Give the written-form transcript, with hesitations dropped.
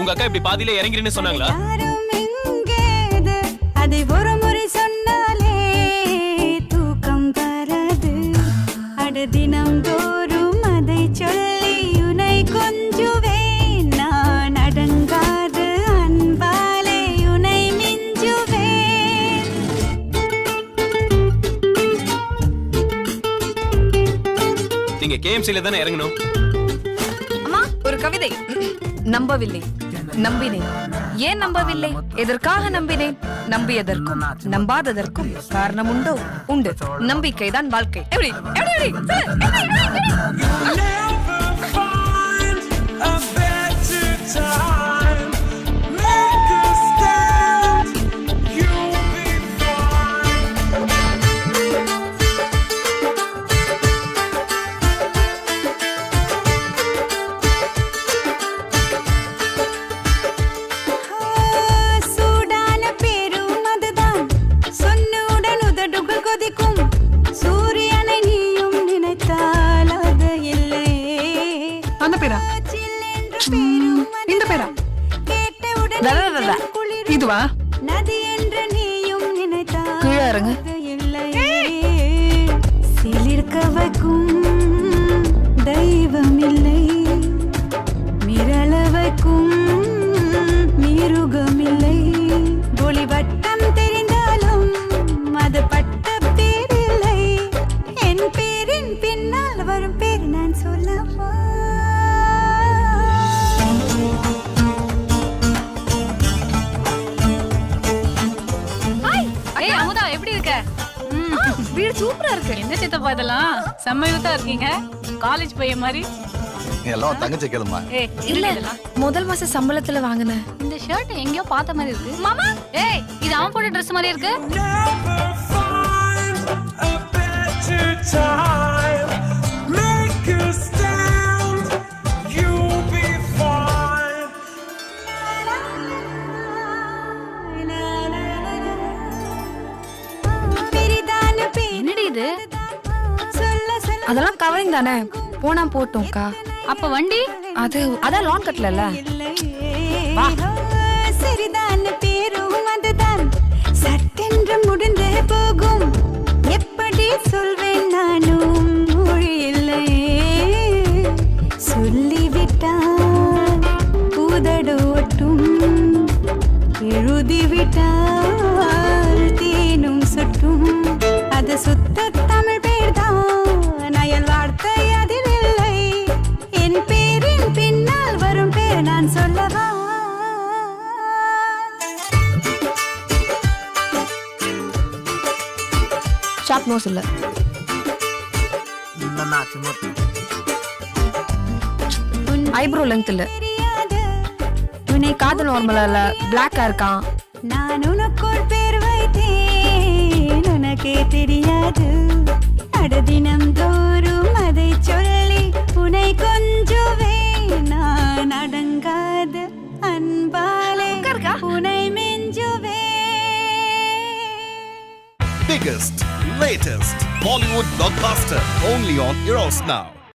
உங்க அக்கா இப்படி பாதியில இறங்கிறேன்னு சொன்னாங்களா? அதை ஒரு முறை சொன்னாலே தூக்கம் வராது. அட தினம் தோறும் அதை சொல்லி உனை கொஞ்சுவேன். நான் அடங்காது அன்பாலே உனை மிஞ்சுவேன். நீங்க கேஎம்சில தானே இறங்கணும். அம்மா ஒரு கவிதை. நம்பவில்லை, நம்பினேன். ஏன் நம்பவில்லை? எதற்காக நம்பினேன்? நம்பியதற்கும் நம்பாததற்கும் காரணம் உண்டோ? உண்டு. நம்பிக்கைதான் வாழ்க்கை. எப்படி எப்படி இதுவா? நதி என்று நீயும் நினைத்தால் கீழே இறங்கு. சிலிர்க்க வைக்கும் தெய்வம் இல்லை, மிரள வைக்கும் மிருகம் இல்லை. ஒளி வட்டம் தெரிந்தாலும் அது பட்ட பேர் இல்லை. என் பேரின் பின்னால் வரும் பேர் நான் சொல்லவா? வீடு சூப்பரா இருக்கு. என்ன சித்தப்பா இதெல்லாம் செம்ம யூத்தா இருக்கீங்க. காலேஜ் பையன் மாதிரி. எல்லாம் தங்கச்சி கேளுமா. இல்ல முதல் மாச சம்பளத்துல வாங்குனேன். இந்த ஷர்ட் எங்கேயோ பார்த்த மாதிரி இருக்கு. மாமா ஏய் இது அவன் போட்ட Dress மாதிரி இருக்கு. அதெல்லாம் கவரிங் தானே, போனா போட்டோம்க்கா. அப்ப வண்டி அதான் லான் கட்டல. சரிதான் பேரும் அதுதான் சட்டென்று முடிந்து போகும். எப்படி சொல்வேன் நானும் மொழி இல்லை. சொல்லிவிட்டால் உதடு ஒட்டும், எழுதிவிட்டால் தேனும் சுட்டும். அது சுத்த தமிழ் பேர் தான், அயல் வார்த்தை அதில் இல்லை. என் பேரின் பின்னால் வரும் பேர் நான் சொல்லவா? ஷார்ப் நோஸ் இல்ல, ஐப்ரோ லெங்த் இல்ல, உன்னை காது நார்மலா இல்ல, பிளாக்கா இருக்கான். நான் உனக்குள் பேர் வைத்தேன், உனக்கே தெரியாது. அட தினம் தோறும் அதை சொல்லி உனை கொஞ்சுவேன். நான் அடங்காத அன்பாலே உனை மிஞ்சுவேன். Biggest, latest Bollywood blockbuster only on Eros Now.